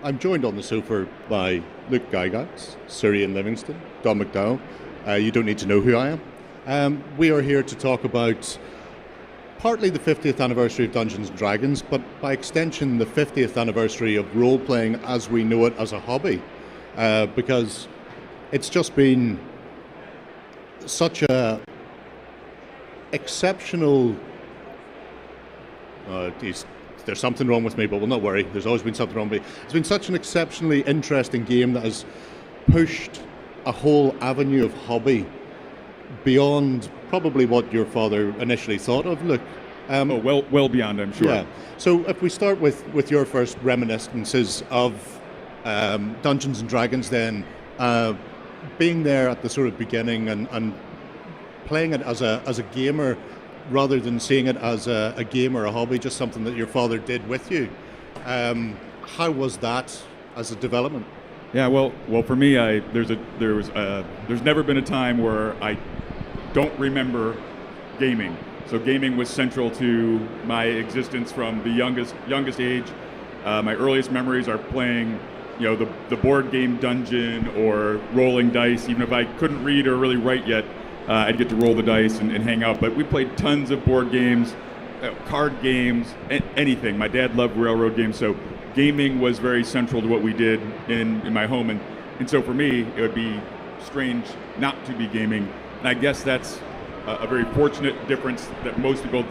I'm joined on the sofa by Luke Gygax, Syrian Livingstone, Don McDowell. You don't need to know who I am. We are here to talk about partly the 50th anniversary of Dungeons & Dragons, but by extension the 50th anniversary of role-playing as we know it as a hobby, because it's just been such a exceptional... there's something wrong with me, but we'll not worry. There's always been something wrong with me. It's been such an exceptionally interesting game that has pushed a whole avenue of hobby beyond probably what your father initially thought of. Look, well beyond, I'm sure. Yeah. So if we start with your first reminiscences of Dungeons and Dragons, then being there at the sort of beginning and playing it as a gamer, rather than seeing it as a game or a hobby, just something that your father did with you. How was that as a development? Yeah, well, for me, there's never been a time where I don't remember gaming. So gaming was central to my existence from the youngest age. My earliest memories are playing, the board game Dungeon or rolling dice. Even if I couldn't read or really write yet, I'd get to roll the dice and hang out. But we played tons of board games, card games, anything. My dad loved railroad games, so gaming was very central to what we did in my home. And so for me, it would be strange not to be gaming. And I guess that's a very fortunate difference that most people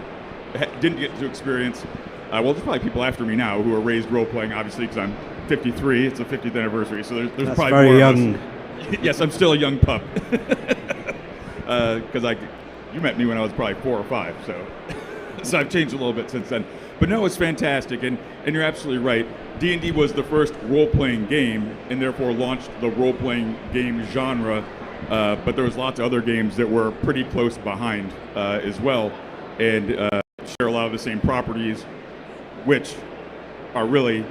didn't get to experience. Well, there's probably people after me now who are raised role-playing, obviously, because I'm 53. It's the 50th anniversary, so there's that's probably very more young. of us. Yes, I'm still a young pup. Because you met me when I was probably 4 or 5, so I've changed a little bit since then. But no, it's fantastic, and you're absolutely right. D&D was the first role-playing game, and therefore launched the role-playing game genre. But there was lots of other games that were pretty close behind as well, and share a lot of the same properties, which are really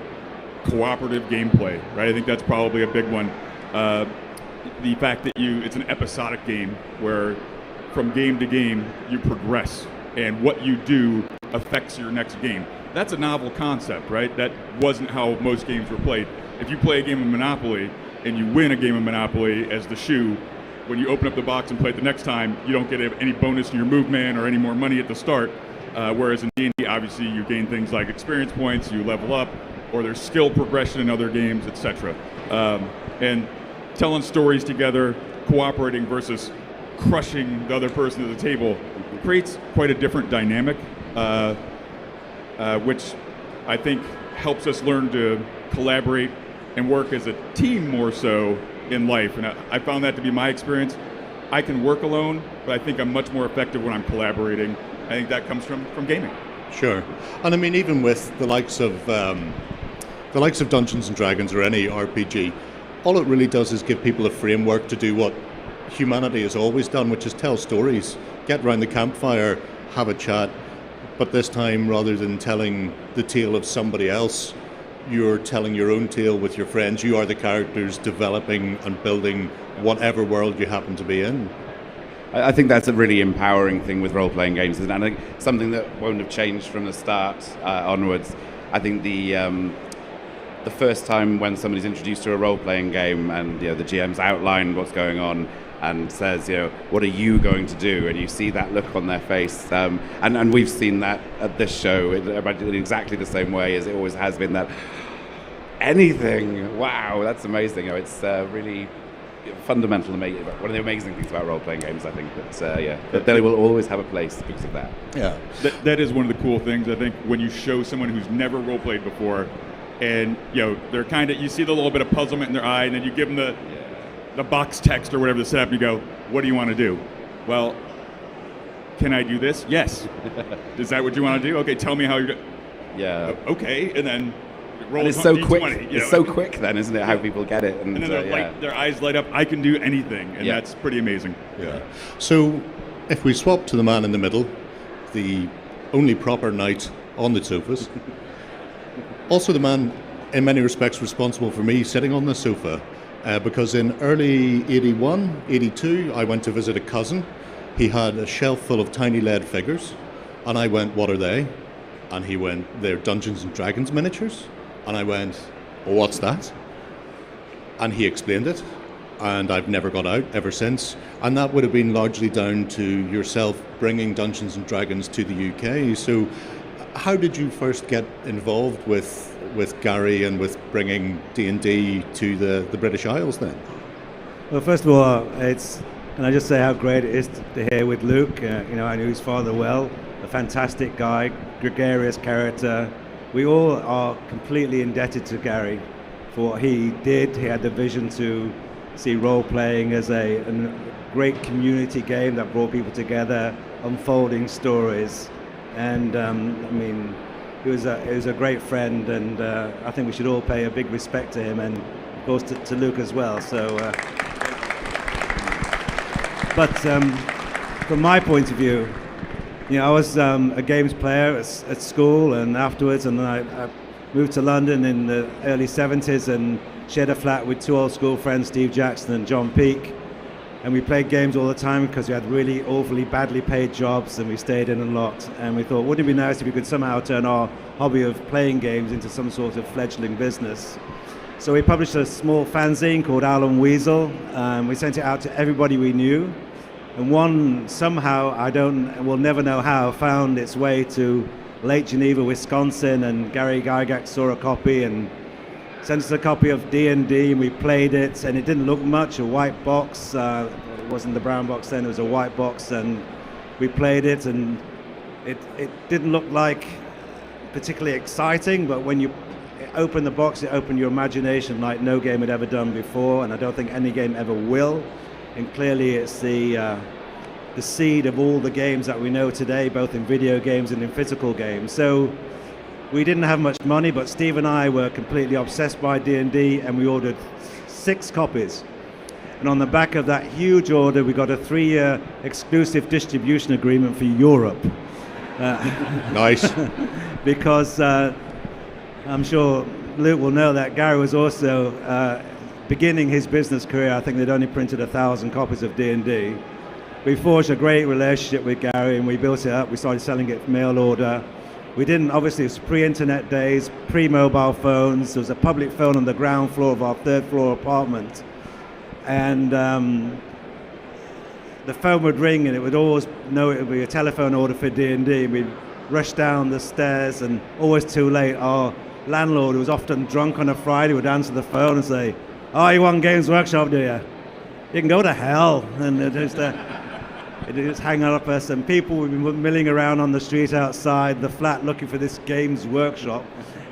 cooperative gameplay, right? I think that's probably a big one. The fact that it's an episodic game where from game to game you progress and what you do affects your next game. That's a novel concept, right? That wasn't how most games were played. If you play a game of Monopoly and you win a game of Monopoly as the shoe, when you open up the box and play it the next time, you don't get any bonus in your movement or any more money at the start. Whereas in D&D, obviously, you gain things like experience points, you level up, or there's skill progression in other games, etc. And telling stories together, cooperating versus crushing the other person at the table creates quite a different dynamic, which I think helps us learn to collaborate and work as a team more so in life. And I found that to be my experience. I can work alone, but I think I'm much more effective when I'm collaborating. I think that comes from gaming. Sure. And I mean, even with the likes of Dungeons and Dragons or any RPG, all it really does is give people a framework to do what humanity has always done, which is tell stories, get round the campfire, have a chat, but this time rather than telling the tale of somebody else, you're telling your own tale with your friends. You are the characters developing and building whatever world you happen to be in. I think that's a really empowering thing with role-playing games, and I think something that won't have changed from the start onwards. I think the first time when somebody's introduced to a role-playing game and the GM's outlined what's going on and says, what are you going to do? And you see that look on their face. And we've seen that at this show in exactly the same way as it always has been, that anything, wow, that's amazing. It's really fundamental, one of the amazing things about role-playing games, I think. But they will always have a place because of that. Yeah. That is one of the cool things, I think, when you show someone who's never role-played before, and they're kind of, you see the little bit of puzzlement in their eye, and then you give them the box text or whatever the setup, and you go, what do you want to do? Well, can I do this? Yes. Is that what you want to do? Okay, tell me how you're doing. Yeah. Okay, and then roll. And it's so D20, quick. It's so quick then, isn't it? How people get it, and then their eyes light up. I can do anything, and that's pretty amazing. Yeah. So, if we swap to the man in the middle, the only proper knight on the sofas, also the man in many respects responsible for me sitting on the sofa, because in early 81, 82, I went to visit a cousin. He had a shelf full of tiny lead figures, and I went, what are they? And he went, they're Dungeons and Dragons miniatures. And I went, "Well, what's that?" And he explained it, and I've never got out ever since. And that would have been largely down to yourself bringing Dungeons and Dragons to the UK. So how did you first get involved with Gary and with bringing D&D to the British Isles then? Well, first of all, can I just say how great it is to hear with Luke. I knew his father well, a fantastic guy, gregarious character. We all are completely indebted to Gary for what he did. He had the vision to see role-playing as a great community game that brought people together, unfolding stories. And he was a great friend, and I think we should all pay a big respect to him, and of course to Luke as well. So, but from my point of view, I was a games player at school and afterwards, and then I moved to London in the early 70s and shared a flat with two old school friends, Steve Jackson and John Peake. And we played games all the time because we had really awfully badly paid jobs, and we stayed in a lot. And we thought, wouldn't it be nice if we could somehow turn our hobby of playing games into some sort of fledgling business? So we published a small fanzine called Owl and Weasel. We sent it out to everybody we knew. And one somehow, we'll never know how, found its way to Lake Geneva, Wisconsin, and Gary Gygax saw a copy and sent us a copy of D&D, and we played it, and it didn't look much, a white box. It wasn't the brown box then, it was a white box, and we played it, and it didn't look like particularly exciting, but when you opened the box, it opened your imagination like no game had ever done before, and I don't think any game ever will. And clearly it's the seed of all the games that we know today, both in video games and in physical games. So we didn't have much money, but Steve and I were completely obsessed by D&D, and we ordered 6 copies. And on the back of that huge order, we got a 3-year exclusive distribution agreement for Europe. Nice. Because I'm sure Luke will know that Gary was also beginning his business career. I think they'd only printed 1,000 copies of D&D. We forged a great relationship with Gary, and we built it up. We started selling it mail order. We didn't, obviously, it was pre-internet days, pre-mobile phones. There was a public phone on the ground floor of our 3rd floor apartment. And the phone would ring, and it would always know it would be a telephone order for D&D. We'd rush down the stairs, and always too late. Our landlord, who was often drunk on a Friday, would answer the phone and say, "Oh, you want Games Workshop, do you? You can go to hell." And it just hang up us, and people would be milling around on the street outside the flat looking for this Games Workshop,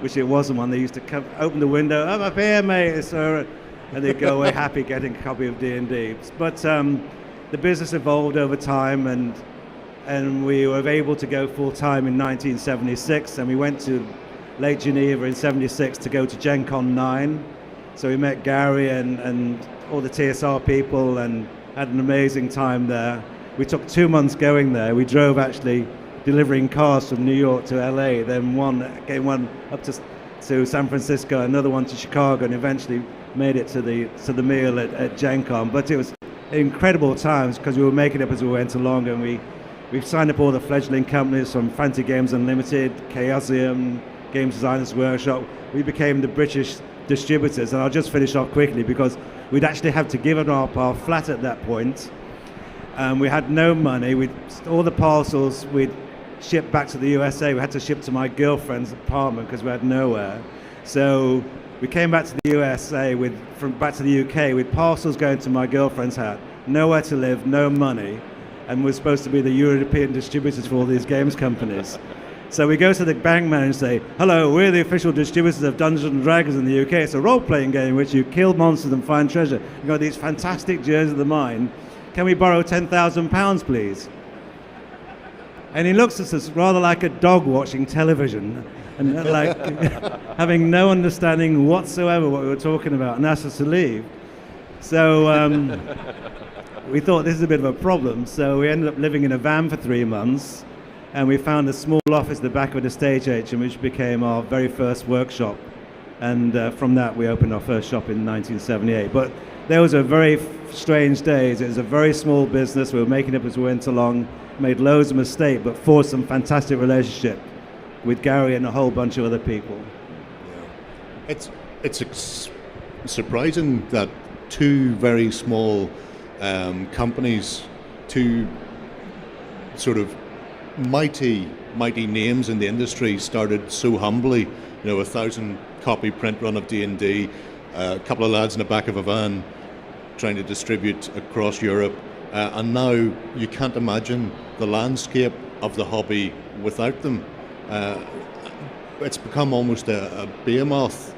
which it wasn't one. They used to come, open the window, "I'm up here, mate," sir, and they'd go away happy getting a copy of D&D. But the business evolved over time, and we were able to go full time in 1976, and we went to Lake Geneva in 76 to go to Gen Con 9. So we met Gary and all the TSR people and had an amazing time there. We took 2 months going there. We drove actually delivering cars from New York to LA, then one up to San Francisco, another one to Chicago, and eventually made it to the meal at Gen Con. But it was incredible times because we were making it up as we went along, and we've signed up all the fledgling companies from Fantasy Games Unlimited, Chaosium, Games Designers Workshop. We became the British distributors, and I'll just finish off quickly because we'd actually have to give up our flat at that point. We had no money. All the parcels we'd ship back to the USA. We had to ship to my girlfriend's apartment because we had nowhere. So we came back to the USA back to the UK with parcels going to my girlfriend's house, nowhere to live, no money, and we're supposed to be the European distributors for all these games companies. So we go to the bank man and say, "Hello, we're the official distributors of Dungeons and Dragons in the UK. It's a role-playing game in which you kill monsters and find treasure. You've got these fantastic Jewels of the Mind. Can we borrow £10,000, please?" And he looks at us rather like a dog watching television, and like having no understanding whatsoever what we were talking about, and asked us to leave. So we thought this is a bit of a problem. So we ended up living in a van for 3 months. And we found a small office at the back of the stage agent, which became our very first workshop. And from that, we opened our first shop in 1978. But there was a very strange days. It was a very small business. We were making it up as we went along, made loads of mistakes, but forged some fantastic relationship with Gary and a whole bunch of other people. It's it's surprising that two very small companies, two sort of mighty names in the industry, started so humbly. 1,000 copy print run of D&D, a couple of lads in the back of a van trying to distribute across Europe, and now you can't imagine the landscape of the hobby without them. It's become almost a behemoth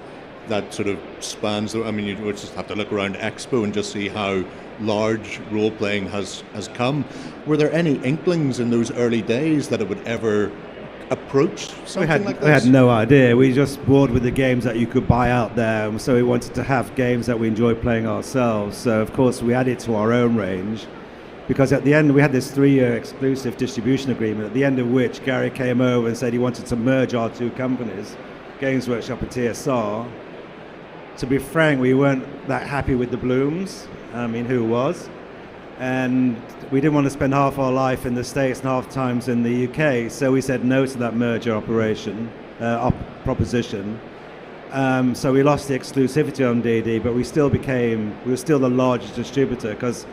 that sort of spans. I mean, you just have to look around Expo and just see how large role-playing has come. Were there any inklings in those early days that it would ever approach something like this? We had no idea. We just bored with the games that you could buy out there, so we wanted to have games that we enjoy playing ourselves. So of course we added to our own range, because at the end we had this 3-year exclusive distribution agreement, at the end of which Gary came over and said he wanted to merge our two companies, Games Workshop and TSR. To be frank, we weren't that happy with the Blooms. I mean, who was? And we didn't want to spend half our life in the States and half times in the UK, so we said no to that merger proposition. So we lost the exclusivity on D&D, but we were still the largest distributor, because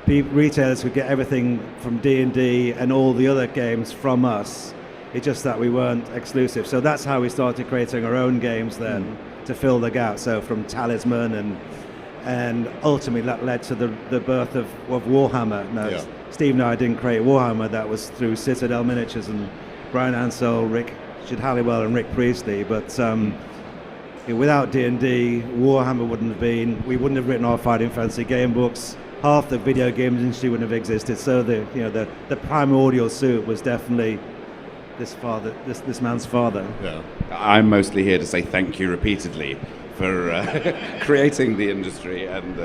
retailers could get everything from D&D and all the other games from us. It's just that we weren't exclusive. So that's how we started creating our own games then to fill the gap. So from Talisman and ultimately that led to the birth of Warhammer. Now, Steve and I didn't create Warhammer. That was through Citadel Miniatures and Brian Ansell, Richard Halliwell and Rick Priestley. But without D&D, Warhammer we wouldn't have written our Fighting Fantasy game books. Half the video games industry wouldn't have existed. So the primordial suit was definitely this man's father. Yeah. I'm mostly here to say thank you repeatedly for creating the industry. And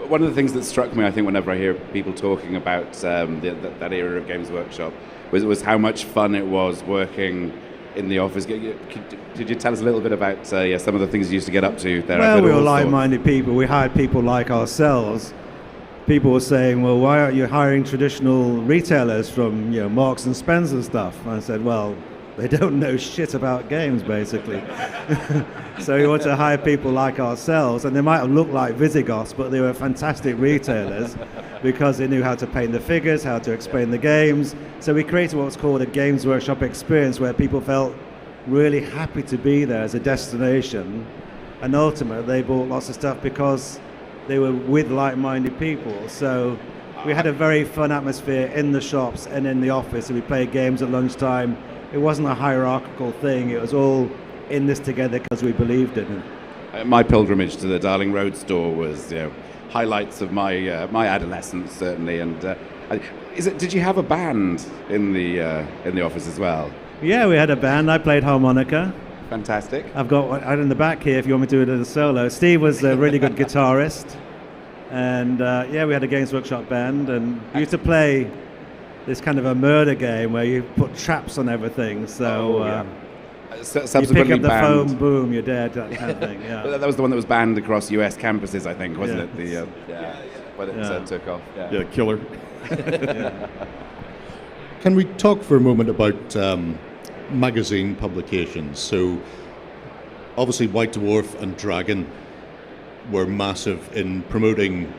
one of the things that struck me, I think, whenever I hear people talking about that era of Games Workshop, was how much fun it was working in the office. Could you tell us a little bit about some of the things you used to get up to there? Well, we were like-minded people. We hired people like ourselves. People were saying, well, why aren't you hiring traditional retailers from Marks and Spencer stuff? And I said, well, they don't know shit about games, basically. So we wanted to hire people like ourselves, and they might have looked like Visigoths, but they were fantastic retailers because they knew how to paint the figures, how to explain the games. So we created what's called a Games Workshop experience, where people felt really happy to be there as a destination, and ultimately they bought lots of stuff because they were with like-minded people. So we had a very fun atmosphere in the shops and in the office, and we played games at lunchtime. It wasn't a hierarchical thing. It was all in this together because we believed in it. My pilgrimage to the Darling Road store was highlights of my adolescence, certainly. And did you have a band in the office as well? Yeah, we had a band. I played harmonica. Fantastic. I've got one out in the back here if you want me to do it as a solo. Steve was a really good guitarist. And we had a Games Workshop band, and we used to play this kind of a murder game where you put traps on everything. So you pick up the phone, boom, you're dead, that kind of thing. Yeah. That was the one that was banned across US campuses, I think, wasn't it? But it took off. Yeah, killer. Can we talk for a moment about magazine publications? So obviously White Dwarf and Dragon were massive in promoting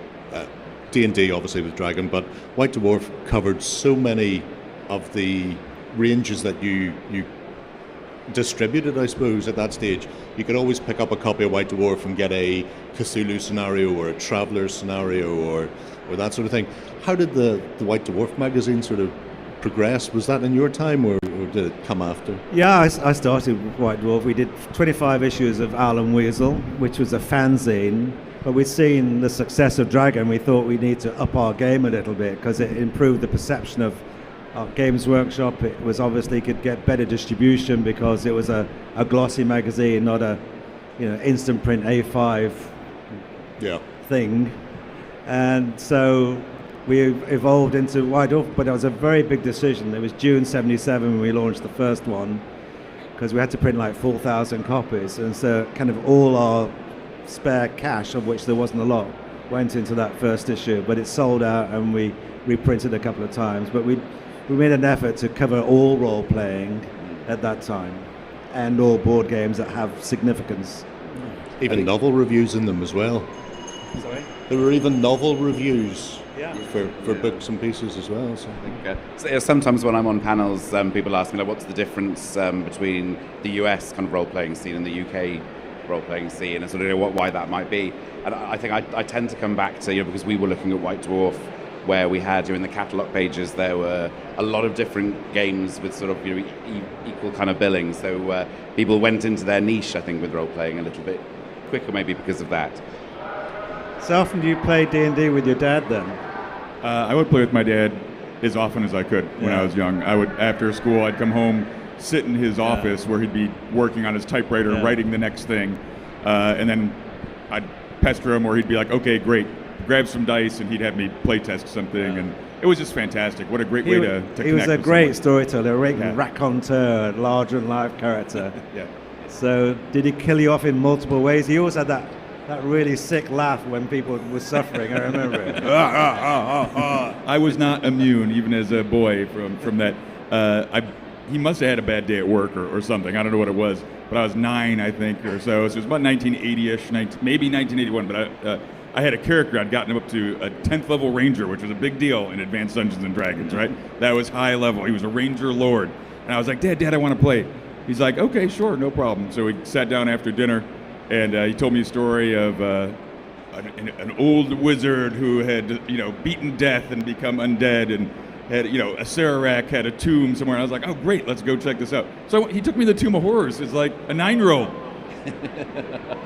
D&D, obviously with Dragon, but White Dwarf covered so many of the ranges that you distributed, I suppose, at that stage. You could always pick up a copy of White Dwarf and get a Cthulhu scenario or a Traveller scenario or that sort of thing. How did the White Dwarf magazine sort of progress? Was that in your time, or did it come after? Yeah, I started with White Dwarf. We did 25 issues of Alan Weasel, which was a fanzine, but we'd seen the success of Dragon. We thought we need to up our game a little bit because it improved the perception of our Games Workshop. It was obviously could get better distribution because it was a glossy magazine, not a instant print A5 thing. And so we evolved into White Dwarf, but it was a very big decision. It was June 77 when we launched the first one, because we had to print like 4,000 copies, and so kind of all our spare cash, of which there wasn't a lot, went into that first issue. But it sold out, and we reprinted a couple of times. But we made an effort to cover all role playing at that time, and all board games that have significance Even novel reviews in them as well. Sorry? There were even novel reviews Yeah. for books and pieces as well. So. Sometimes when I'm on panels, people ask me, like, what's the difference between the US kind of role-playing scene and the UK role-playing scene, and sort of why that might be. And I think I tend to come back to, because we were looking at White Dwarf, where we had, in the catalogue pages, there were a lot of different games with sort of equal kind of billing. So people went into their niche, I think, with role-playing a little bit quicker, maybe because of that. So often do you play D&D with your dad then? I would play with my dad as often as I could when I was young. I would, after school, I'd come home, sit in his office where he'd be working on his typewriter, writing the next thing, and then I'd pester him, or he'd be like, "Okay, great, grab some dice," and he'd have me play test something, and it was just fantastic. What a great way to connect. He was a with great someone. storyteller, a great raconteur, larger than life character. Yeah. So did he kill you off in multiple ways? He always had that really sick laugh when people were suffering. I remember it. I was not immune, even as a boy, from that. He must have had a bad day at work or something. I don't know what it was, but I was 9, I think, or so. So it was about 1980-ish, maybe 1981. But I had a character. I'd gotten him up to a 10th level ranger, which was a big deal in Advanced Dungeons and Dragons, right? That was high level. He was a ranger lord. And I was like, Dad, I want to play. He's like, okay, sure, no problem. So we sat down after dinner, and he told me a story of an old wizard who had, beaten death and become undead, and had, a Sararak had a tomb somewhere. And I was like, oh, great, let's go check this out. So he took me to the Tomb of Horrors. It's like a 9-year-old.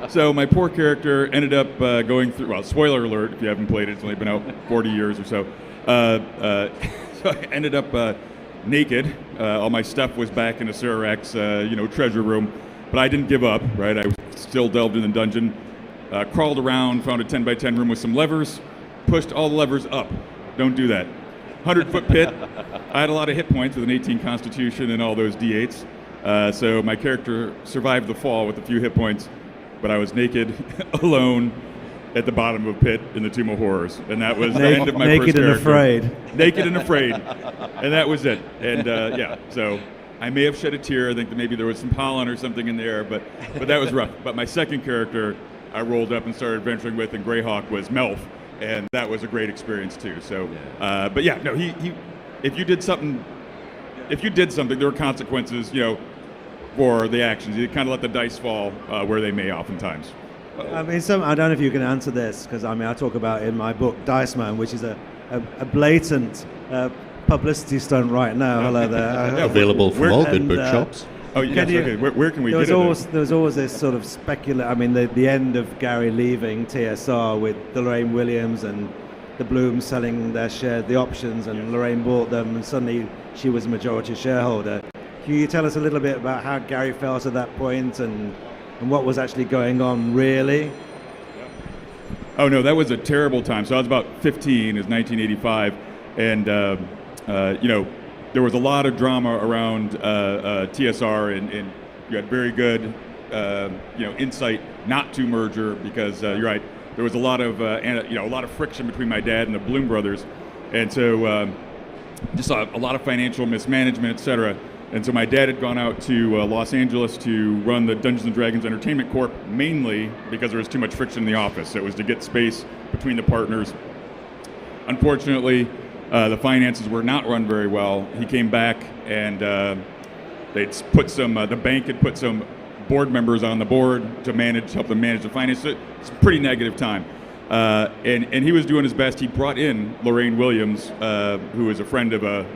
So my poor character ended up going through, well, spoiler alert, if you haven't played it, it's only been out 40 years or so. So I ended up naked. All my stuff was back in the Sararak's, treasure room. But I didn't give up, right? I still delved in the dungeon, crawled around, found a 10 by 10 room with some levers, pushed all the levers up. Don't do that. 100-foot pit. I had a lot of hit points with an 18 constitution and all those d8s. So my character survived the fall with a few hit points, but I was naked, alone, at the bottom of a pit in the Tomb of Horrors. And that was the end of my first character. Naked and afraid. Naked and afraid. And that was it. And so I may have shed a tear. I think that maybe there was some pollen or something in there, but that was rough. But my second character I rolled up and started adventuring with in Greyhawk was Melf, and that was a great experience too. So, he if you did something, there were consequences, for the actions. You kind of let the dice fall where they may oftentimes. I mean, I don't know if you can answer this, because I talk about in my book Dice Man, which is a blatant publicity stunt right now. Hello there. Available from all good bookshops. Oh, yes, okay. Where can we get it? There's always this sort of I mean, the end of Gary leaving TSR with Lorraine Williams and the Blooms selling their share, the options, and Lorraine bought them, and suddenly she was a majority shareholder. Can you tell us a little bit about how Gary felt at that point and what was actually going on, really? Oh, no, that was a terrible time. So I was about 15, it was 1985, and, there was a lot of drama around TSR, and you had very good, insight not to merger, because you're right, there was a lot of friction between my dad and the Bloom brothers, and so just saw a lot of financial mismanagement, et cetera. And so my dad had gone out to Los Angeles to run the Dungeons & Dragons Entertainment Corp, mainly because there was too much friction in the office. So it was to get space between the partners. Unfortunately, the finances were not run very well. He came back, and they'd put the bank had put some board members on the board to help them manage the finances. It's a pretty negative time. And he was doing his best. He brought in Lorraine Williams, who is a friend of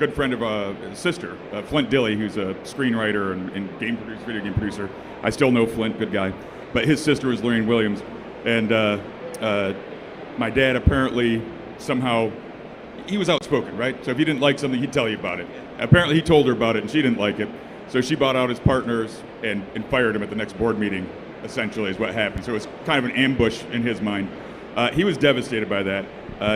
good friend of his sister, Flint Dilley, who's a screenwriter and video game producer. I still know Flint, good guy. But his sister was Lorraine Williams. And my dad apparently somehow, he was outspoken, right? So if he didn't like something, he'd tell you about it. Apparently he told her about it, and she didn't like it. So she bought out his partners and fired him at the next board meeting, essentially, is what happened. So it was kind of an ambush in his mind. He was devastated by that.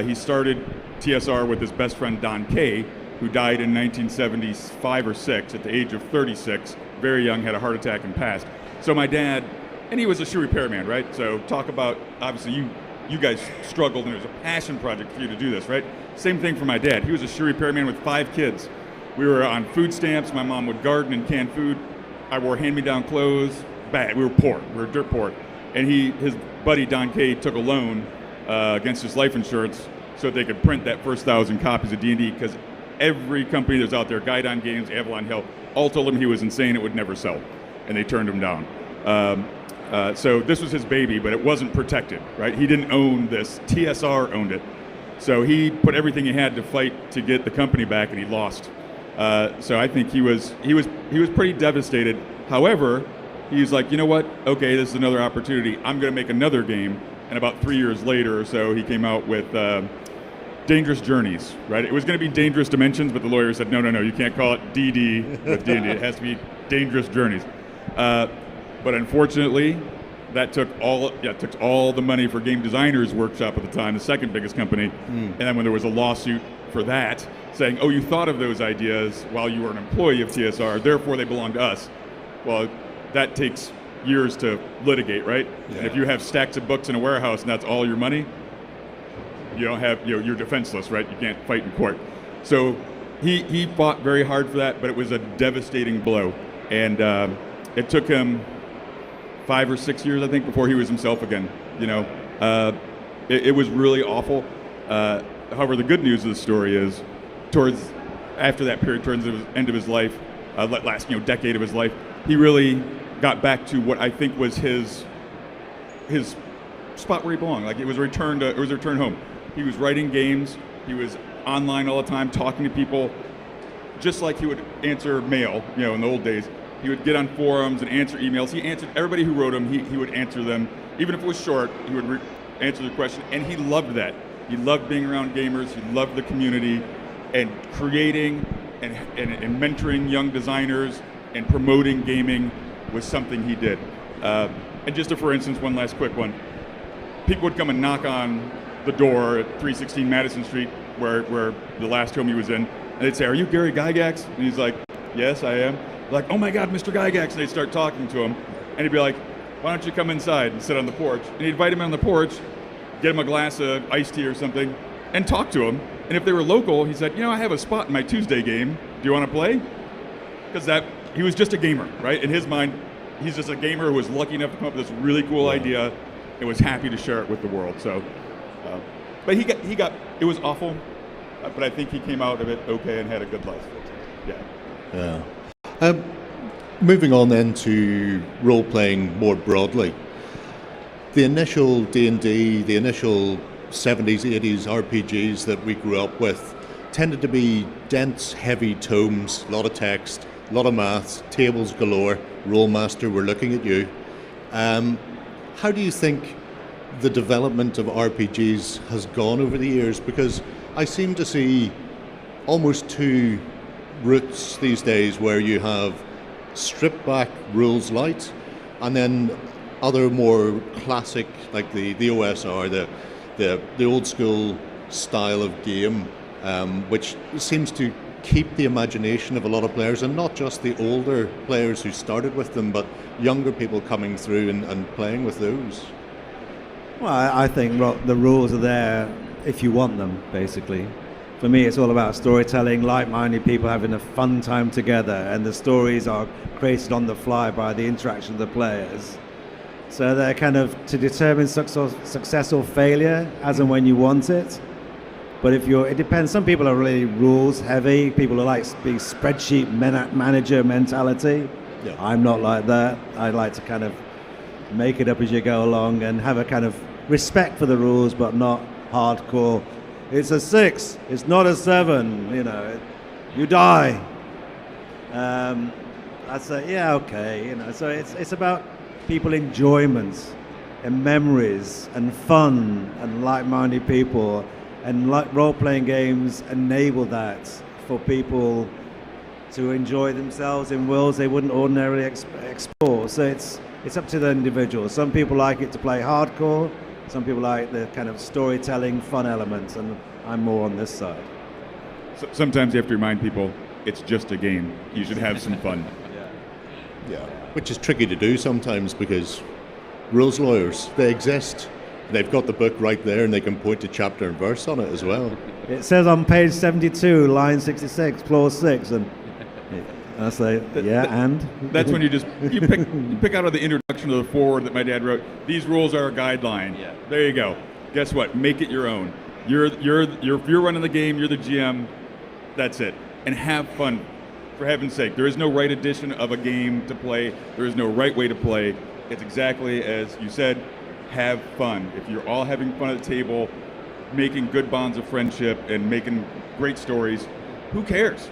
He started TSR with his best friend, Don Kay, who died in 1975 or 6 at the age of 36, very young, had a heart attack and passed. So my dad, and he was a shoe repairman, right? So talk about, obviously you guys struggled, and it was a passion project for you to do this, right? Same thing for my dad. He was a shoe repairman with 5 kids. We were on food stamps. My mom would garden and can food. I wore hand-me-down clothes, bad. We were poor. We were dirt poor. And his buddy Don Kay took a loan against his life insurance so that they could print that first 1,000 copies of D&D, because every company that's out there, Guidon Games, Avalon Hill, all told him he was insane, it would never sell. And they turned him down. So this was his baby, but it wasn't protected, right? He didn't own this. TSR owned it. So he put everything he had to fight to get the company back, and he lost. So I think he was pretty devastated. However, he's like, you know what? Okay, this is another opportunity. I'm going to make another game. And about 3 years later or so, he came out with Dangerous Journeys, right? It was going to be Dangerous Dimensions, but the lawyer said, no, you can't call it DD with D&D. It has to be Dangerous Journeys. But unfortunately, that took all the money for Game Designers Workshop at the time, the second biggest company. And then when there was a lawsuit for that, saying, oh, you thought of those ideas while you were an employee of TSR, therefore they belong to us. Well, that takes years to litigate, right? Yeah. And if you have stacks of books in a warehouse and that's all your money, you don't have, you're defenseless, right? You can't fight in court. So he fought very hard for that, but it was a devastating blow. And it took him 5 or 6 years, I think, before he was himself again. It was really awful. However, the good news of the story is, after that period, towards the end of his life, last decade of his life, he really got back to what I think was his spot where he belonged. Like it was a return home. He was writing games. He was online all the time, talking to people, just like he would answer mail. In the old days, he would get on forums and answer emails. He answered everybody who wrote him. He would answer them, even if it was short. He would answer the question, and he loved that. He loved being around gamers. He loved the community, and creating and mentoring young designers and promoting gaming was something he did. And just for instance, one last quick one. People would come and knock on the door at 316 Madison Street, where the last home he was in, and they'd say, "Are you Gary Gygax?" And he's like, "Yes, I am." Like, "Oh my God, Mr. Gygax!" And they'd start talking to him, and he'd be like, "Why don't you come inside and sit on the porch?" And he'd invite him on the porch, get him a glass of iced tea or something, and talk to him. And if they were local, he said, "I have a spot in my Tuesday game. Do you want to play?" Because he was just a gamer, right? In his mind, he's just a gamer who was lucky enough to come up with this really cool idea and was happy to share it with the world. So, but it was awful, but I think he came out of it okay and had a good life. Yeah. Moving on then to role-playing more broadly. The initial D&D, the initial 70s, 80s RPGs that we grew up with tended to be dense, heavy tomes, a lot of text, a lot of maths, tables galore. Rolemaster, we're looking at you. How do you think the development of RPGs has gone over the years? Because I seem to see almost two routes these days, where you have stripped back rules light, and then other more classic, like the OSR, the old school style of game, which seems to keep the imagination of a lot of players, and not just the older players who started with them, but younger people coming through and playing with those. Well, I think the rules are there if you want them, basically. For me, it's all about storytelling, like-minded people having a fun time together, and the stories are created on the fly by the interaction of the players. So they're kind of to determine success or failure as and when you want it. But it depends. Some people are really rules heavy. People are like being spreadsheet manager mentality. Yeah. I'm not like that. I like to kind of make it up as you go along and have a kind of respect for the rules, but not hardcore. It's a 6. It's not a 7. You die. I'd say, yeah, okay. So it's about people enjoyment and memories and fun and like-minded people. And role-playing games enable that for people to enjoy themselves in worlds they wouldn't ordinarily explore. So it's up to the individual. Some people like it to play hardcore. Some people like the kind of storytelling, fun elements, and I'm more on this side. So sometimes you have to remind people it's just a game. You should have some fun. Yeah. Which is tricky to do sometimes, because rules lawyers, they exist. They've got the book right there, and they can point to chapter and verse on it as well. It says on page 72, line 66, clause 6, and And I say, and? That's when you pick out of the introduction to the foreword that my dad wrote. These rules are a guideline. Yeah. There you go. Guess what? Make it your own. You're running the game. You're the GM. That's it. And have fun. For heaven's sake, there is no right edition of a game to play. There is no right way to play. It's exactly as you said. Have fun. If you're all having fun at the table, making good bonds of friendship and making great stories, who cares?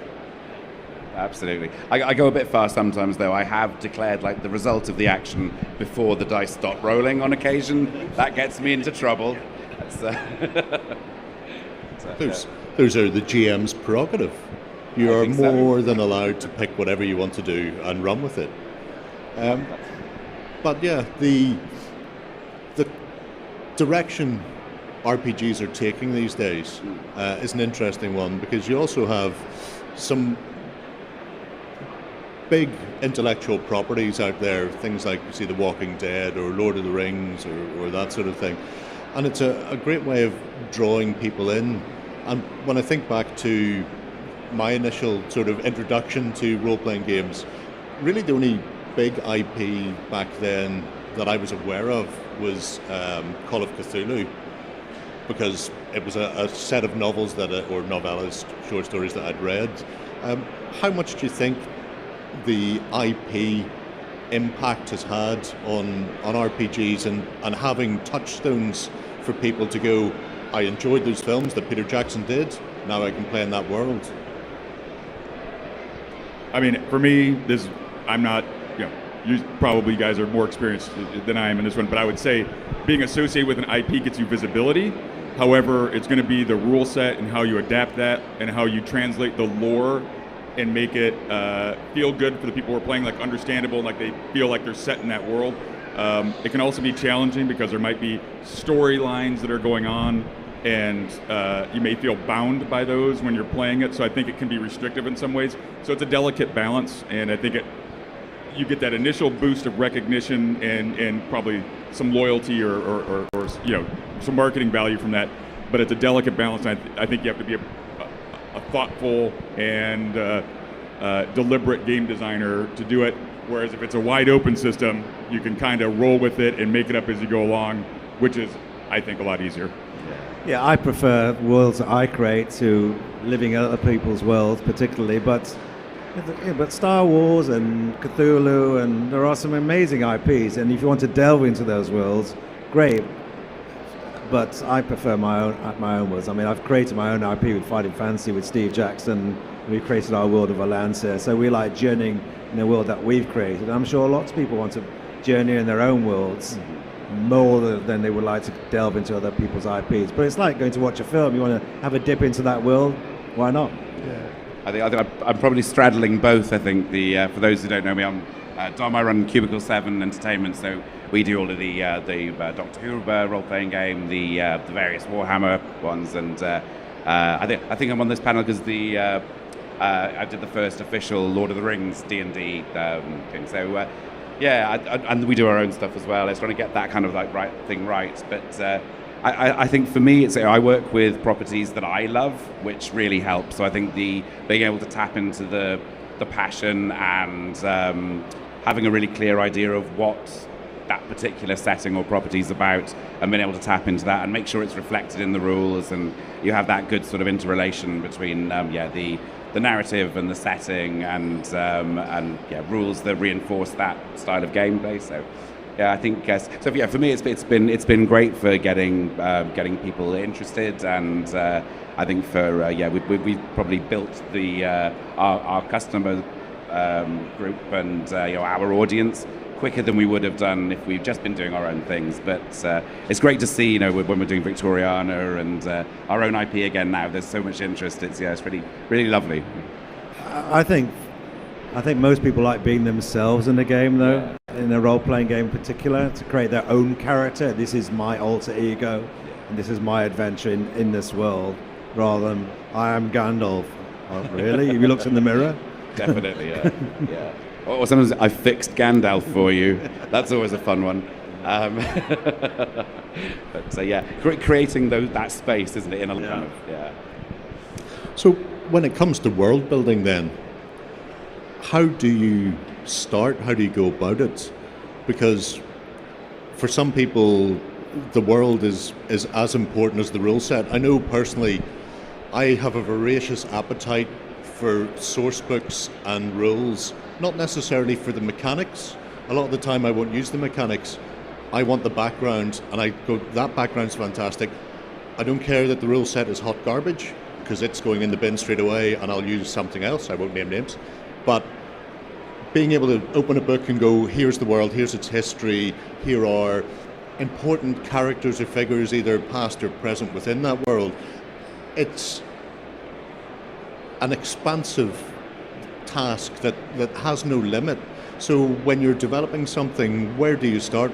Absolutely. I go a bit far sometimes, though. I have declared like the result of the action before the dice stop rolling on occasion. That gets me into trouble. Those are the GM's prerogative. You are more than allowed to pick whatever you want to do and run with it. But yeah, the direction RPGs are taking these days is an interesting one, because you also have some big intellectual properties out there, things like you see The Walking Dead or Lord of the Rings or that sort of thing. And it's a great way of drawing people in. And when I think back to my initial sort of introduction to role-playing games, really the only big IP back then that I was aware of was Call of Cthulhu, because it was a set of novels or novellas, short stories that I'd read. How much do you think the IP impact has had on RPGs and having touchstones for people to go, I enjoyed those films that Peter Jackson did, now I can play in that world? I mean, for me, I'm not, you probably guys are more experienced than I am in this one, but I would say being associated with an IP gets you visibility. However, it's going to be the rule set and how you adapt that and how you translate the lore and make it feel good for the people who are playing, like understandable, like they feel like they're set in that world. It can also be challenging because there might be storylines that are going on, and you may feel bound by those when you're playing it. So I think it can be restrictive in some ways. So it's a delicate balance, and I think you get that initial boost of recognition and probably some loyalty or some marketing value from that. But it's a delicate balance. And I think you have to be a thoughtful and deliberate game designer to do it. Whereas if it's a wide open system, you can kind of roll with it and make it up as you go along, which is, I think, a lot easier. Yeah, I prefer worlds that I create to living in other people's worlds, particularly. But Star Wars and Cthulhu, and there are some amazing IPs. And if you want to delve into those worlds, great. But I prefer my own worlds. I mean, I've created my own IP with Fighting Fantasy with Steve Jackson. We've created our world of Valencia. So we like journeying in the world that we've created. I'm sure lots of people want to journey in their own worlds more than they would like to delve into other people's IPs. But it's like going to watch a film. You want to have a dip into that world, why not? Yeah. I think I'm probably straddling both. I think for those who don't know me, I'm Dom. I run Cubicle 7 Entertainment, so we do all of the Doctor Who role-playing game, the various Warhammer ones, and I think I'm on this panel because I did the first official Lord of the Rings D&D thing. So and we do our own stuff as well. It's trying to get that kind of like right. But I think for me, I work with properties that I love, which really helps. So I think being able to tap into the passion and having a really clear idea of what that particular setting or property is about, and being able to tap into that and make sure it's reflected in the rules, and you have that good sort of interrelation between the narrative and the setting and rules that reinforce that style of gameplay. So I think for me it's been great for getting people interested, and I think we've probably built our customer group and our audience quicker than we would have done if we've just been doing our own things. But it's great to see, when we're doing Victoriana and our own IP again now. There's so much interest. It's really, really lovely. I think most people like being themselves in the game, though. In a role-playing game in particular, to create their own character. This is my alter ego, and this is my adventure in this world, rather than I am Gandalf. Oh, really? Have you looked in the mirror? Definitely, yeah. Or sometimes I fixed Gandalf for you. That's always a fun one. But creating that space, isn't it? In a kind of, So when it comes to world building, then, how do you start? How do you go about it? Because for some people, the world is as important as the rule set. I know personally, I have a voracious appetite for source books and rules, not necessarily for the mechanics. A lot of the time I won't use the mechanics. I want the background, and I go, that background's fantastic. I don't care that the rule set is hot garbage, because it's going in the bin straight away, and I'll use something else. I won't name names. But being able to open a book and go, here's the world, here's its history, here are important characters or figures, either past or present within that world, it's an expansive task that has no limit. So when you're developing something, where do you start?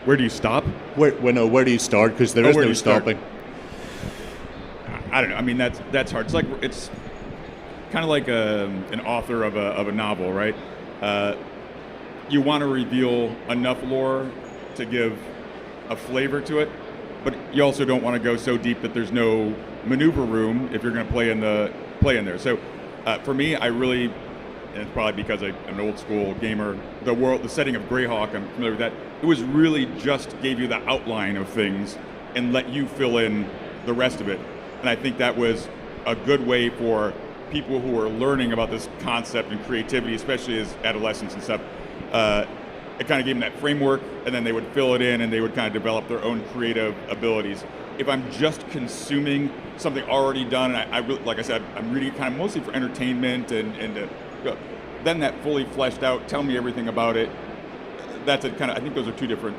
Where do you stop? Where do you start? Because there is no stopping. I don't know. I mean, that's hard. It's kind of like an author of a novel, right? You want to reveal enough lore to give a flavor to it, but you also don't want to go so deep that there's no maneuver room if you're going to play in there. So for me, I really, and it's probably because I'm an old school gamer, the setting of Greyhawk, I'm familiar with that. It was really just gave you the outline of things and let you fill in the rest of it. And I think that was a good way for people who are learning about this concept and creativity, especially as adolescents and stuff. It kind of gave them that framework, and then they would fill it in and they would kind of develop their own creative abilities. If I'm just consuming something already done, and I really, like I said, I'm reading kind of mostly for entertainment and then that fully fleshed out, tell me everything about it. That's a kind of, I think those are two different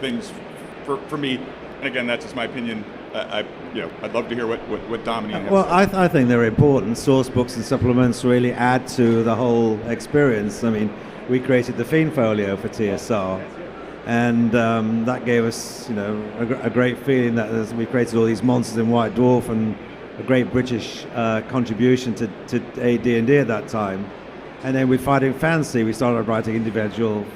things for me. And again, that's just my opinion. I'd love to hear what Dominique has. Well, I think they're important. Source books and supplements really add to the whole experience. I mean, we created the Fiend Folio for TSR, and that gave us, a great feeling that as we created all these monsters in White Dwarf, and a great British contribution to AD&D at that time. And then with Fighting Fantasy, we started writing individual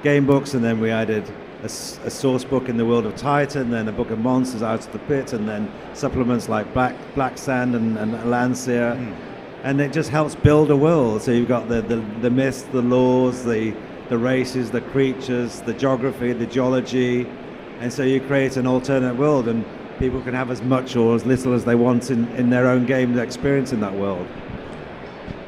game books, and then we added a source book in the world of Titan, then a book of monsters Out of the Pit, and then supplements like Black Sand and Landseer. And it just helps build a world. So you've got the myths, the laws, the races, the creatures, the geography, the geology, and so you create an alternate world, and people can have as much or as little as they want in their own game experience in that world.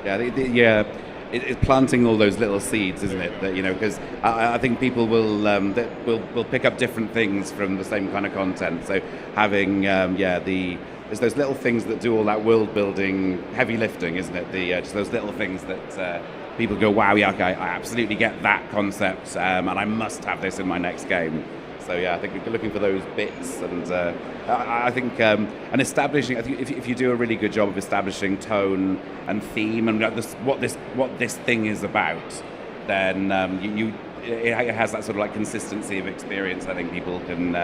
Yeah, it's planting all those little seeds, isn't it? That, because I think people will pick up different things from the same kind of content. So having there's those little things that do all that world building, heavy lifting, isn't it? Just those little things that people go, wow, yeah, okay, I absolutely get that concept, and I must have this in my next game. So yeah, I think we're looking for those bits, and I think and establishing. I think if you do a really good job of establishing tone and theme and what this thing is about, then it has that sort of like consistency of experience. I think people can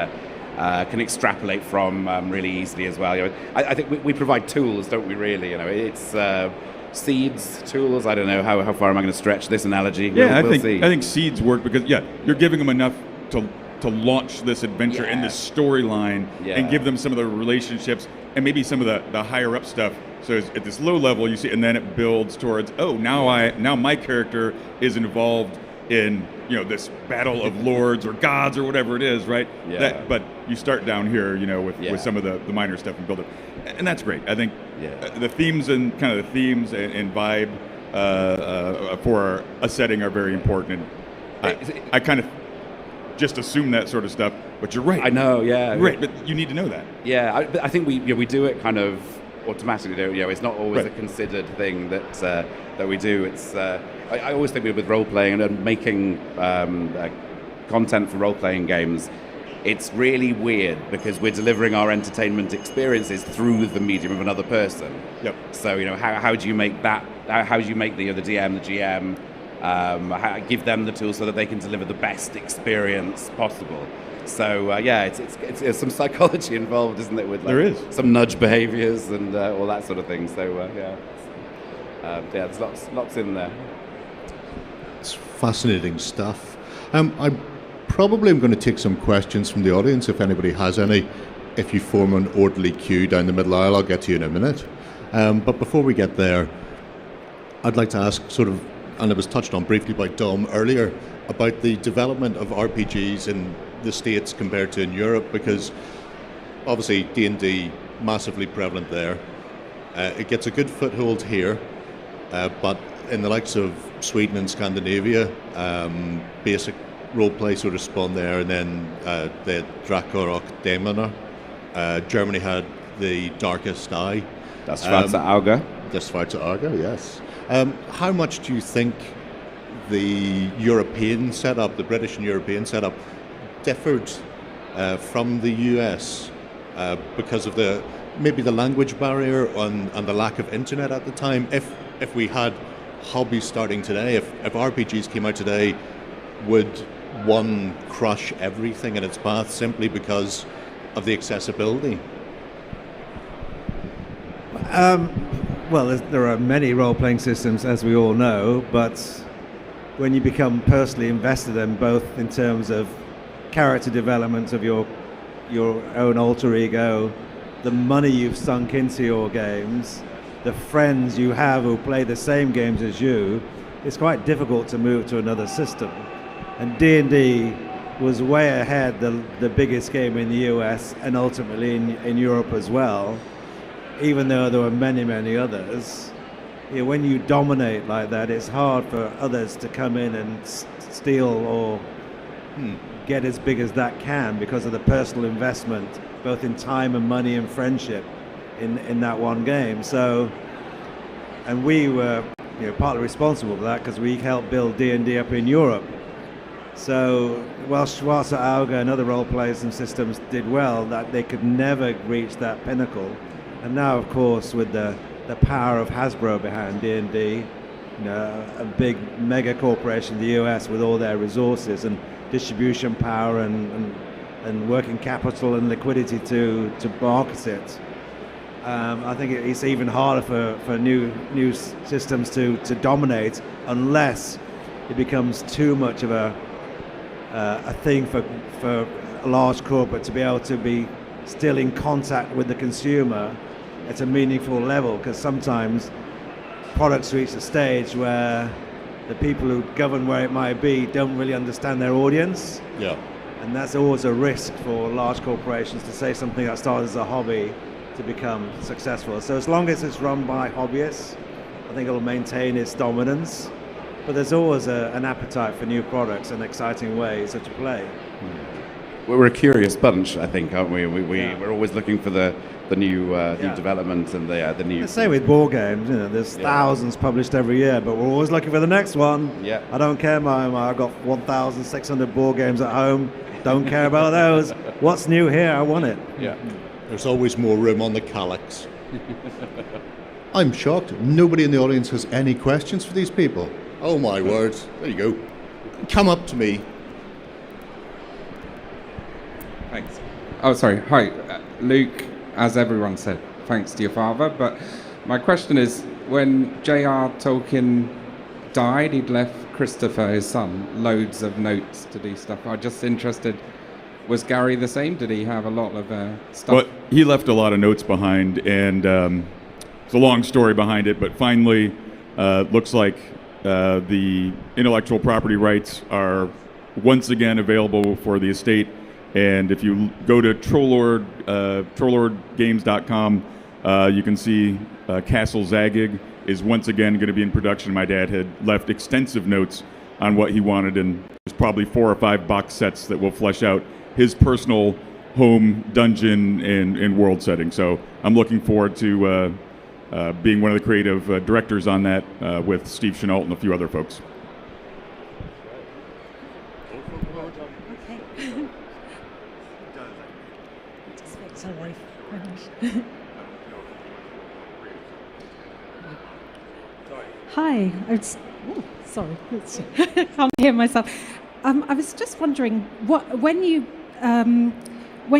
extrapolate from really easily as well. I think we provide tools, don't we? Really, it's. Seeds, tools. I don't know how far am I going to stretch this analogy. Yeah, we'll see. I think seeds work because you're giving them enough to launch this adventure in this storyline and give them some of the relationships and maybe some of the higher up stuff. So at this low level you see, and then it builds towards now my character is involved in this battle of lords or gods or whatever it is, right? Yeah. But you start down here, with some of the minor stuff and build it, and that's great. I think the themes and vibe for a setting are very important. I kind of just assume that sort of stuff, but you're right. I know, yeah. Right, but you need to know that. Yeah, I think we do it kind of automatically. It's not always a considered thing that we do. It's I always think with role playing and making content for role playing games, it's really weird because we're delivering our entertainment experiences through the medium of another person. Yep. So how do you make that? How do you make the DM, the GM, give them the tools so that they can deliver the best experience possible? So it's some psychology involved, isn't it? With there is some nudge behaviors and all that sort of thing. So there's lots in there. It's fascinating stuff. I probably am going to take some questions from the audience if anybody has any. If you form an orderly queue down the middle aisle, I'll get to you in a minute. But before we get there, I'd like to ask and it was touched on briefly by Dom earlier, about the development of RPGs in the States compared to in Europe, because obviously D&D massively prevalent there. It gets a good foothold here, but in the likes of Sweden and Scandinavia, basic roleplay sort of spawned there, and then the Drakorok Demoner. Germany had the Darkest Eye. Das Schwarze Auge. Das Schwarze Auge, yes. How much do you think the European setup, the British and European setup, differed from the US because of maybe the language barrier and the lack of internet at the time? If we had hobbies starting today, if RPGs came out today, would one crush everything in its path simply because of the accessibility? Well, there are many role-playing systems, as we all know, but when you become personally invested in both in terms of character development of your own alter ego, the money you've sunk into your games, the friends you have who play the same games as you, it's quite difficult to move to another system. And D&D was way ahead, the biggest game in the US and ultimately in Europe as well, even though there were many, many others. When you dominate like that, it's hard for others to come in and steal or get as big as that can because of the personal investment, both in time and money and friendship in that one game. So, and we were partly responsible for that because we helped build D&D up in Europe. So while Schwarze Auge and other role players and systems did well, that they could never reach that pinnacle. And now, of course, with the power of Hasbro behind D&D, a big mega corporation in the US with all their resources and distribution power and working capital and liquidity to market it. I think it's even harder for new systems to dominate unless it becomes too much of a thing for a large corporate to be able to be still in contact with the consumer at a meaningful level, because sometimes products reach a stage where the people who govern where it might be don't really understand their audience. Yeah. And that's always a risk for large corporations to say something that started as a hobby to become successful. So as long as it's run by hobbyists, I think it'll maintain its dominance. But there's always an appetite for new products and exciting ways to play. We're a curious bunch, I think, aren't we? We're always looking for the new development and the new. Same with board games. There's thousands published every year, but we're always looking for the next one. Yeah. I don't care, I've got 1,600 board games at home. Don't care about those. What's new here? I want it. Yeah. There's always more room on the calyx. I'm shocked. Nobody in the audience has any questions for these people. Oh my word. There you go. Come up to me. Thanks. Oh, sorry. Hi, Luke. As everyone said, thanks to your father. But my question is, when J.R. Tolkien died, he'd left Christopher, his son, loads of notes to do stuff. I'm just interested, was Gary the same? Did he have a lot of stuff? Well, he left a lot of notes behind, and it's a long story behind it, but finally, looks like the intellectual property rights are once again available for the estate. And if you go to trollordgames.com, you can see Castle Zagig is once again going to be in production. My dad had left extensive notes on what he wanted, and there's probably 4 or 5 box sets that will flesh out his personal home, dungeon, and world setting. So I'm looking forward to being one of the creative directors on that with Steve Chenault and a few other folks. Hi, sorry, I can't hear myself. I was just wondering, when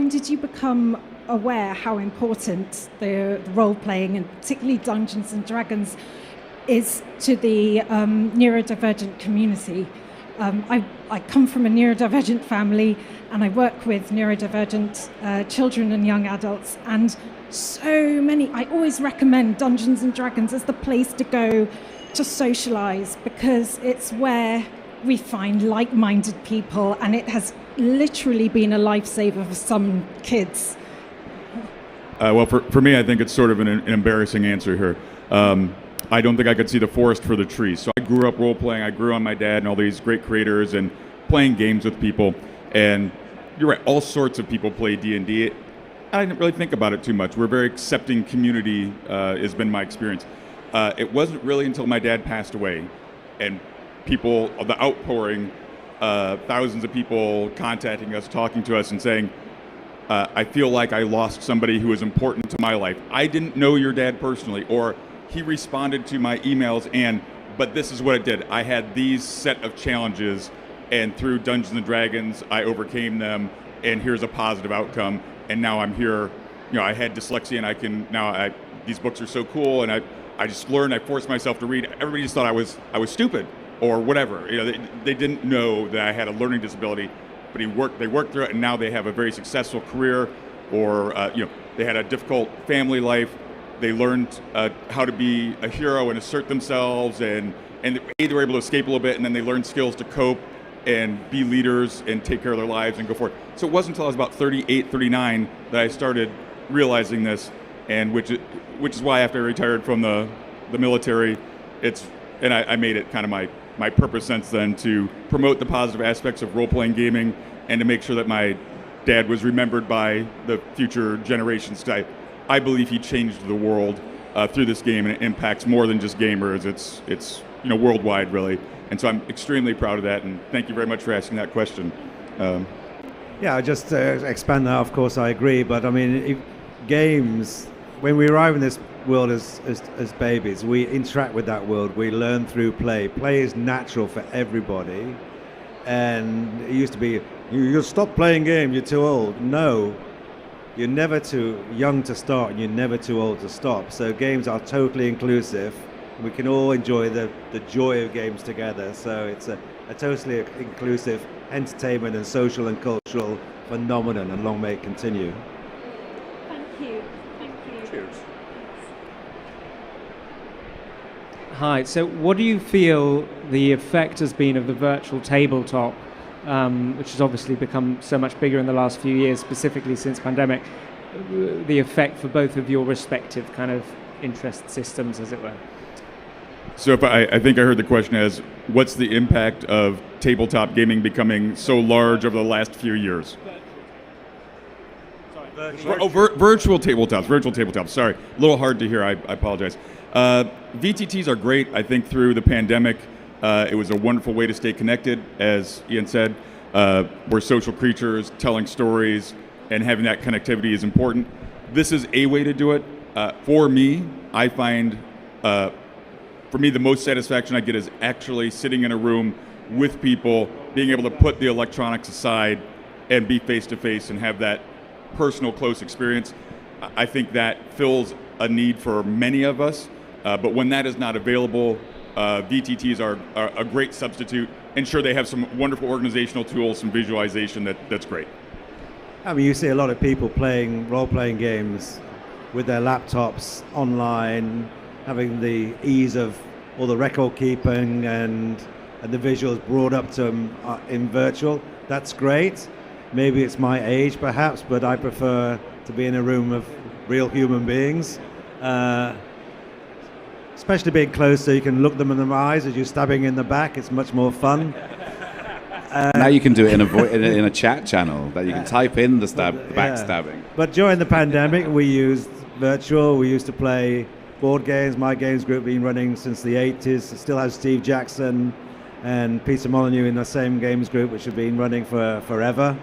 did you become aware how important the role-playing and particularly Dungeons and Dragons is to the neurodivergent community? I come from a neurodivergent family, and I work with neurodivergent children and young adults, and I always recommend Dungeons and Dragons as the place to go to socialize because it's where we find like-minded people, and it has literally been a lifesaver for some kids. Well, for me, I think it's sort of an embarrassing answer here. I don't think I could see the forest for the trees. So I grew up role-playing. I grew on my dad and all these great creators and playing games with people. And you're right, all sorts of people play D&D. I didn't really think about it too much. We're a very accepting community, has been my experience. It wasn't really until my dad passed away and people, the outpouring, thousands of people contacting us, talking to us and saying, I feel like I lost somebody who was important to my life. I didn't know your dad personally, or he responded to my emails but this is what it did. I had these set of challenges, and through Dungeons and Dragons, I overcame them, and here's a positive outcome. And now I'm here. I had dyslexia, and these books are so cool, and I just learned. I forced myself to read. Everybody just thought I was stupid or whatever. They didn't know that I had a learning disability, but they worked through it, and now they have a very successful career, or they had a difficult family life. They learned how to be a hero and assert themselves, and they were able to escape a little bit, and then they learned skills to cope and be leaders and take care of their lives and go forward. So it wasn't until I was about 38, 39 that I started realizing this, and which is why after I retired from the military, I made it kind of my purpose since then to promote the positive aspects of role-playing gaming and to make sure that my dad was remembered by the future generations. I believe he changed the world through this game, and it impacts more than just gamers. It's worldwide, really. And so I'm extremely proud of that, and thank you very much for asking that question. Yeah, just to expand that, of course, I agree. But I mean, games, when we arrive in this world as babies, we interact with that world. We learn through play. Play is natural for everybody. And it used to be, you'll stop playing games, you're too old. No, you're never too young to start, and you're never too old to stop. So games are totally inclusive. We can all enjoy the joy of games together. So it's a totally inclusive entertainment and social and cultural phenomenon, and long may it continue. Thank you. Thank you. Cheers. Hi, so what do you feel the effect has been of the virtual tabletop, which has obviously become so much bigger in the last few years, specifically since pandemic, the effect for both of your respective kind of interest systems, as it were? So I think I heard the question as, what's the impact of tabletop gaming becoming so large over the last few years? Virtual tabletops. Sorry, a little hard to hear. I apologize. VTTs are great. I think through the pandemic, it was a wonderful way to stay connected. As Ian said, we're social creatures, telling stories, and having that connectivity is important. This is a way to do it. For me, I find, for me, the most satisfaction I get is actually sitting in a room with people, being able to put the electronics aside and be face-to-face and have that personal, close experience. I think that fills a need for many of us, but when that is not available, VTTs are a great substitute. And sure, they have some wonderful organizational tools, some visualization that's great. I mean, you see a lot of people playing role-playing games with their laptops online, having the ease of all the record keeping and the visuals brought up to them in virtual. That's great. Maybe it's my age, perhaps, but I prefer to be in a room of real human beings, especially being close so you can look them in the eyes as you're stabbing in the back. It's much more fun. Now you can do it in a chat channel that you can type in the backstabbing. But during the pandemic, we used virtual. We used to play board games. My games group been running since the 80s. It still has Steve Jackson and Peter Molyneux in the same games group, which have been running for forever.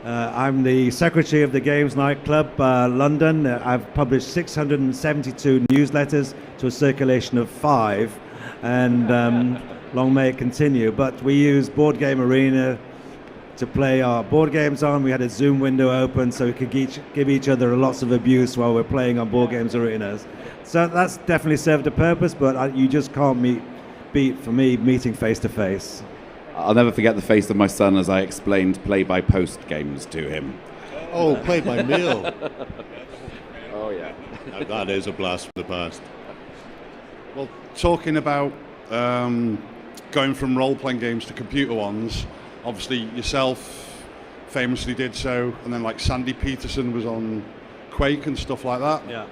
I'm the secretary of the Games Night Club London. I've published 672 newsletters to a circulation of 5, and long may it continue. But we use Board Game Arena to play our board games on. We had a Zoom window open so we could give each other lots of abuse while we're playing on Board Games Arenas. So that's definitely served a purpose, but you just can't beat, for me, meeting face to face. I'll never forget the face of my son as I explained play-by-post games to him. Oh, play by mail. Oh, yeah. Now that is a blast from the past. Well, talking about going from role-playing games to computer ones, obviously yourself famously did so, and then like Sandy Peterson was on Quake and stuff like that. Yeah.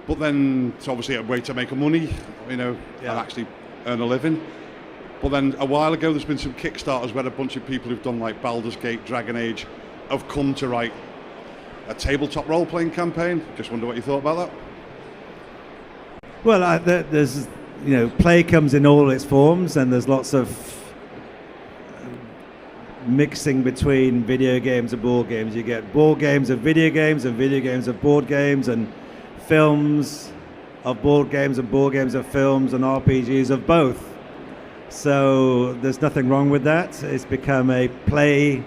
But then it's obviously a way to make money, and actually earn a living. But then a while ago, there's been some Kickstarters where a bunch of people who've done like Baldur's Gate, Dragon Age, have come to write a tabletop role-playing campaign. Just wonder what you thought about that. Well, there's, play comes in all its forms, and there's lots of mixing between video games and board games. You get board games of video games and video games of board games, and films of board games and board games of films, and RPGs of both. So there's nothing wrong with that. It's become a play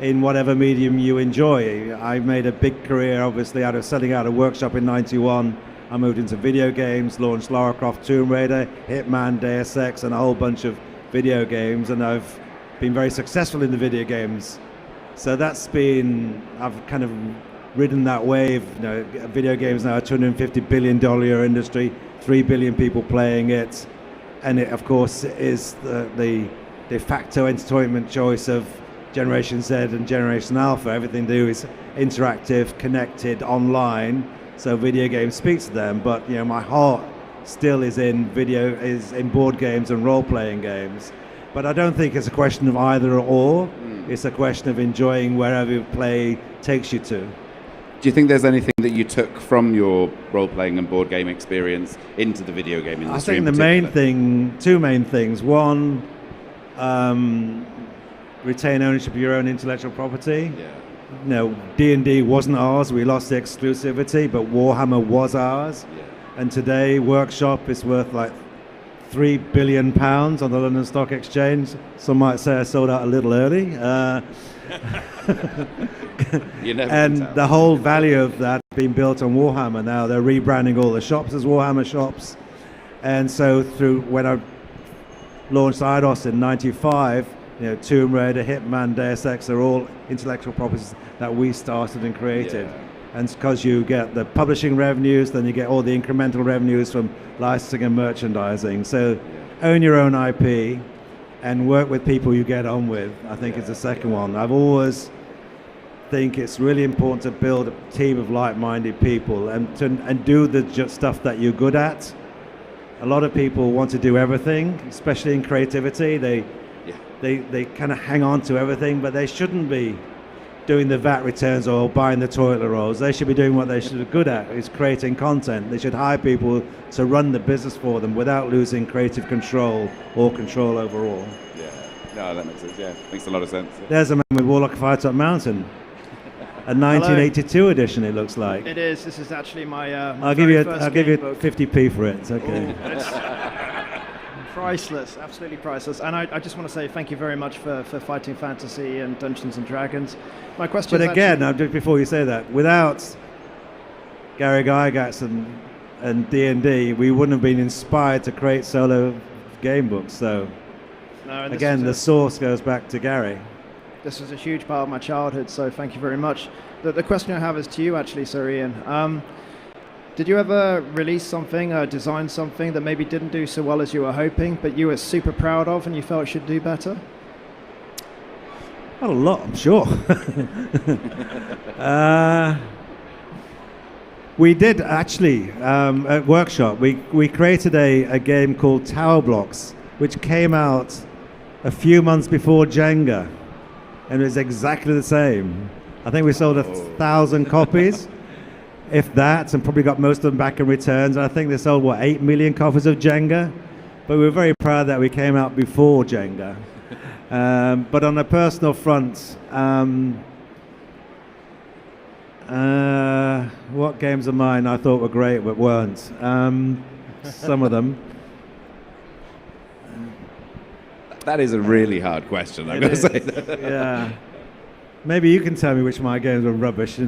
in whatever medium you enjoy. I made a big career, obviously, out of selling out a workshop in '91. I moved into video games, launched Lara Croft Tomb Raider, Hitman, Deus Ex, and a whole bunch of video games, and I've been very successful in the video games. So I've kind of ridden that wave. Video games now a $250 billion industry, 3 billion people playing it, and it, of course, is the de facto entertainment choice of Generation Z and Generation Alpha. Everything they do is interactive, connected, online. So video games speak to them, but my heart still is in board games and role-playing games. But I don't think it's a question of either or. It's a question of enjoying wherever play takes you to. Do you think there's anything that you took from your role-playing and board game experience into the video game industry? I think two main things. One, retain ownership of your own intellectual property. Yeah. D&D wasn't ours. We lost the exclusivity, but Warhammer was ours. Yeah. And today, Workshop is worth like £3 billion on the London Stock Exchange. Some might say I sold out a little early. And the whole value of that being built on Warhammer now. They're rebranding all the shops as Warhammer shops. And so when I launched IDOS in '95, Tomb Raider, Hitman, Deus Ex are all intellectual properties that we started and created. Yeah. And it's because you get the publishing revenues, then you get all the incremental revenues from licensing and merchandising. So own your own IP and work with people you get on with, I think is the second one. I've always think it's really important to build a team of like-minded people and do the stuff that you're good at. A lot of people want to do everything, especially in creativity. They kind of hang on to everything, but they shouldn't be doing the VAT returns or buying the toilet rolls. They should be doing what they should be good at, is creating content. They should hire people to run the business for them without losing creative control or control overall. Yeah, no, that makes sense. Yeah, makes a lot of sense. There's a man with Warlock of Firetop Mountain. A 1982 edition, it looks like. It is. This is actually my. I'll give you 50p for it. It's okay. Ooh, it's priceless, absolutely priceless. And I just want to say thank you very much for Fighting Fantasy and Dungeons and Dragons. My question. But again, just before you say that, without Gary Gygax and D&D, we wouldn't have been inspired to create solo game books. So again, the source goes back to Gary. This was a huge part of my childhood, so thank you very much. The question I have is to you, actually, Sir Ian. Did you ever release something, design something that maybe didn't do so well as you were hoping, but you were super proud of and you felt it should do better? Not a lot, I'm sure. We did, actually, at Workshop, we created a game called Tower Blocks, which came out a few months before Jenga. And it was exactly the same. I think we sold 1,000 copies, if that, and probably got most of them back in returns. And I think they sold, 8 million copies of Jenga? But we were very proud that we came out before Jenga. But on a personal front, what games of mine I thought were great but weren't? Some of them. That is a really hard question, I've got to say. Yeah. Maybe you can tell me which of my games were rubbish. I'm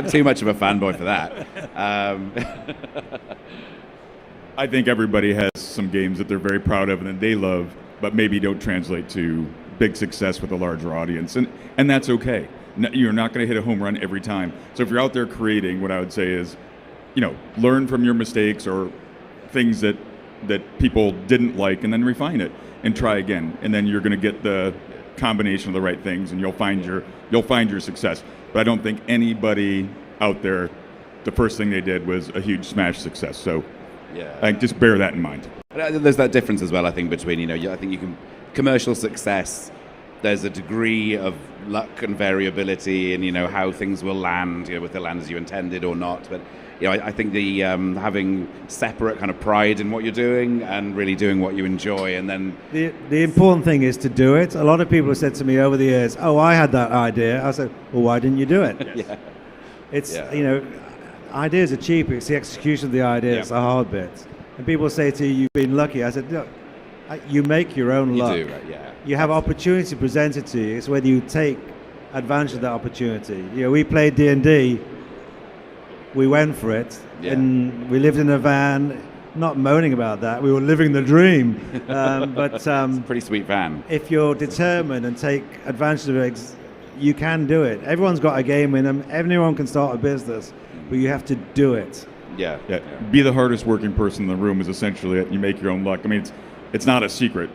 too much of a fanboy for that. I think everybody has some games that they're very proud of and that they love, but maybe don't translate to big success with a larger audience. And that's okay. You're not going to hit a home run every time. So if you're out there creating, what I would say is, learn from your mistakes or things that people didn't like, and then refine it and try again, and then you're going to get the combination of the right things, and you'll find your success. But I don't think anybody out there, the first thing they did was a huge smash success. So I think just bear that in mind. There's that difference as well, I think, between, I think you can, commercial success, there's a degree of luck and variability and, how things will land, whether they land as you intended or not. But, I think the having separate kind of pride in what you're doing and really doing what you enjoy, and then... The important thing is to do it. A lot of people have said to me over the years, oh, I had that idea. I said, well, why didn't you do it? Yeah. It's, ideas are cheap. It's the execution of the idea that's the hard bit. And people say to you, you've been lucky. I said, look, you make your own luck. You do, right? Yeah. You have opportunity presented to you. It's whether you take advantage of that opportunity. We played D&D. We went for it, and we lived in a van. Not moaning about that. We were living the dream. But it's a pretty sweet van. If you're determined and take advantage of it, you can do it. Everyone's got a game in them. Everyone can start a business, but you have to do it. Yeah. Be the hardest working person in the room is essentially it. You make your own luck. I mean, it's not a secret.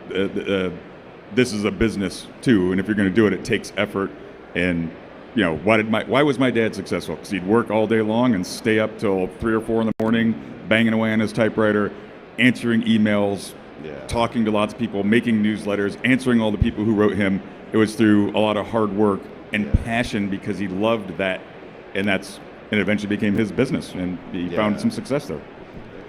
This is a business too, and if you're going to do it, it takes effort. And why was my dad successful? Because he'd work all day long and stay up till 3 or 4 in the morning, banging away on his typewriter, answering emails, talking to lots of people, making newsletters, answering all the people who wrote him. It was through a lot of hard work and passion because he loved that, and eventually became his business, and he found some success there.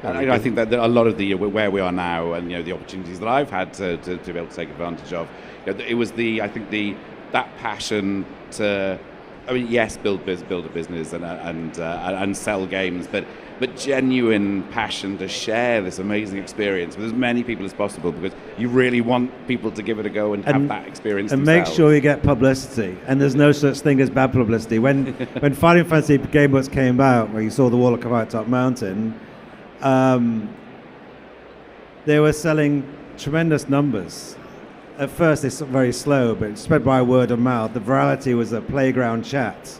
I think that a lot of where we are now, and the opportunities that I've had to be able to take advantage of, it was that passion to, yes, build a business and sell games, but genuine passion to share this amazing experience with as many people as possible, because you really want people to give it a go and have that experience and themselves. Make sure you get publicity. And there's no such thing as bad publicity. When Final Fantasy game books came out, where you saw the wall of Kavite Top Mountain, they were selling tremendous numbers. At first, it's very slow, but spread by word of mouth. The virality was a playground chat.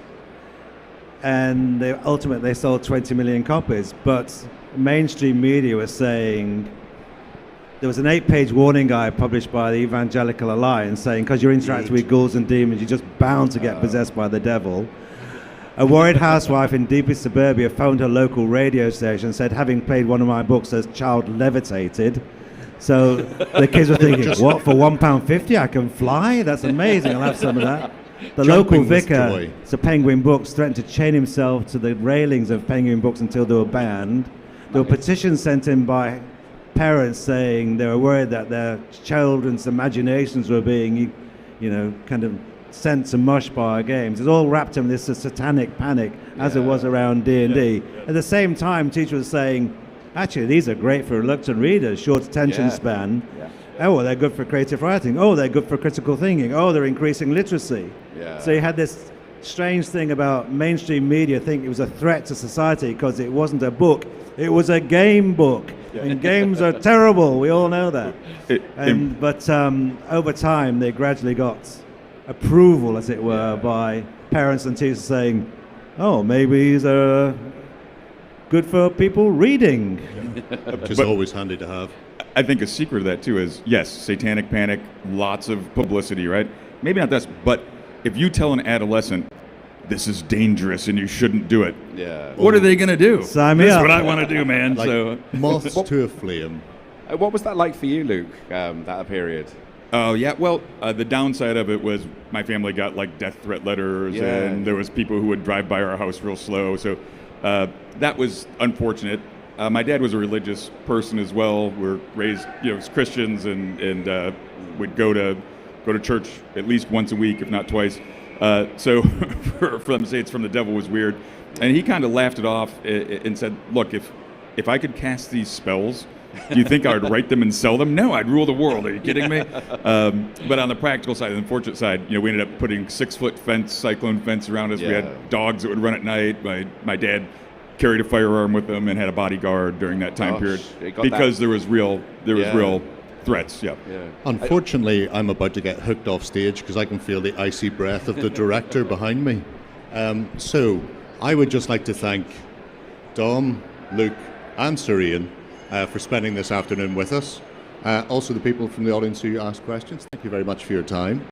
And ultimately, they sold 20 million copies. But mainstream media was saying, there was an 8-page warning guide published by the Evangelical Alliance saying, because you're interacting with ghouls and demons, you're just bound to get possessed by the devil. A worried housewife in deepest suburbia phoned her local radio station and said, having played one of my books as child levitated. So the kids were thinking, what, for £1.50 I can fly? That's amazing, I'll have some of that. The local vicar, so Penguin Books, threatened to chain himself to the railings of Penguin Books until they were banned. There were petitions sent in by parents saying they were worried that their children's imaginations were being, kind of sent to mush by our games. It's all wrapped in this satanic panic, as it was around D&D. At the same time, teachers were saying, actually, these are great for reluctant readers, short attention span. Oh, well, they're good for creative writing. Oh, they're good for critical thinking. Oh, they're increasing literacy. So you had this strange thing about mainstream media thinking it was a threat to society because it wasn't a book. It was a game book. And games are terrible. We all know that. But over time, they gradually got approval, as it were, by parents and teachers saying, oh, maybe these are good for people reading. Which is always handy to have. I think a secret of that too is, yes, satanic panic, lots of publicity, right? Maybe not this, but if you tell an adolescent this is dangerous and you shouldn't do it, what are they going to do? Sign me This is up. what I want to do, man. Like so moths to a flame. What was that like for you, Luke, that period? Oh, yeah. Well, the downside of it was my family got like death threat letters, and there was people who would drive by our house real slow. So that was unfortunate. My dad was a religious person as well. We're raised, as Christians, and would go to church at least once a week, if not twice. So for them to say it's from the devil was weird. And he kind of laughed it off and said, look, if I could cast these spells, do you think I would write them and sell them? No, I'd rule the world. Are you kidding me? But on the practical side, the unfortunate side, we ended up putting 6-foot fence, cyclone fence around us. We had dogs that would run at night. My dad carried a firearm with him and had a bodyguard during that time period because there was real threats. Unfortunately, I'm about to get hooked off stage because I can feel the icy breath of the director behind me. So I would just like to thank Dom, Luke, and Sir Ian for spending this afternoon with us. Also, the people from the audience who asked questions, thank you very much for your time.